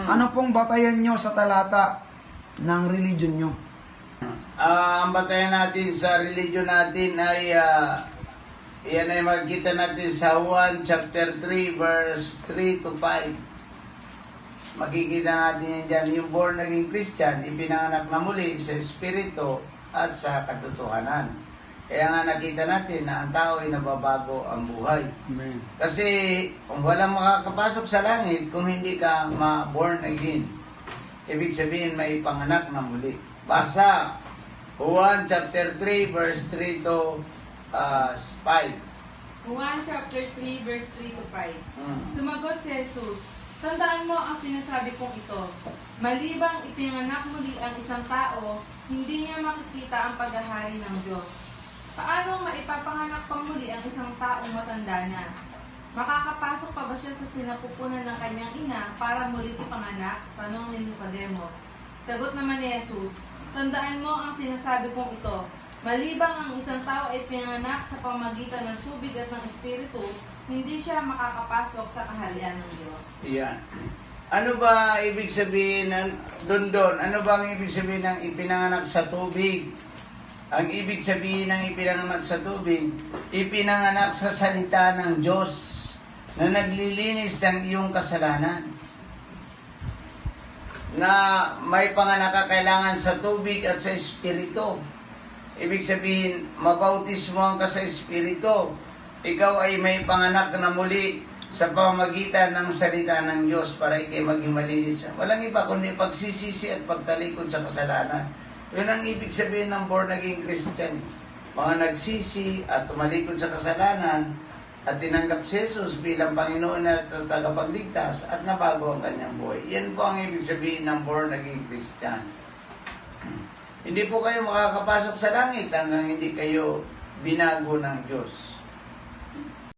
Ano pong batayan nyo sa talata ng religion nyo? Ang batayan natin sa religion natin ay yan ay makikita natin sa Juan chapter 3 verse 3 to 5. Makikita natin yan dyan, yung born naging Christian, ipinanganak na muli sa Espiritu at sa katotohanan. Kaya nga nakita natin na ang tao ay nababago ang buhay. Amen. Kasi kung walang makakapasok sa langit, kung hindi ka ma-born again, ibig sabihin may panganak na muli. Basa, Juan chapter 3 verse 3 to 5. Juan chapter 3 verse 3 to 5. Hmm. Sumagot si Jesus, "Tandaan mo ang sinasabi kong ito. Malibang ipinanganak muli ang isang tao, hindi niya makikita ang paghahari ng Diyos. Paano maipapanganak pa muli ang isang taong matanda na? Makakapasok pa ba siya sa sinapupunan ng kanyang ina para muli ipanganak?" Tanong ni Nicodemo. Sagot naman ni Jesus, "Tandaan mo ang sinasabi kong ito. Malibang ang isang tao ay pinanganak sa pamagitan ng tubig at ng Espiritu, hindi siya makakapasok sa kaharian ng Diyos." Yan. Ano ba ibig sabihin ng doon? Ano ba ang ibig sabihin ng ipinanganak sa tubig? Ang ibig sabihin ng ipinanganak sa tubig, ipinanganak sa salita ng Diyos na naglilinis ng iyong kasalanan. Na may panganak ka kailangan sa tubig at sa Espiritu. Ibig sabihin, mabautismohan ka sa Espiritu. Ikaw ay may panganak na muli sa pamamagitan ng salita ng Diyos para ikay maging malinis. Walang iba kundi pagsisisi at pagtalikod sa kasalanan. Yun ang ibig sabihin ng born again Christian. Mga nagsisi at tumalikod sa kasalanan at tinanggap si Jesus bilang Panginoon at tagapagligtas at nabago ang kanyang buhay. Yan po ang ibig sabihin ng born again Christian. Hindi po kayo makakapasok sa langit hanggang hindi kayo binago ng Diyos.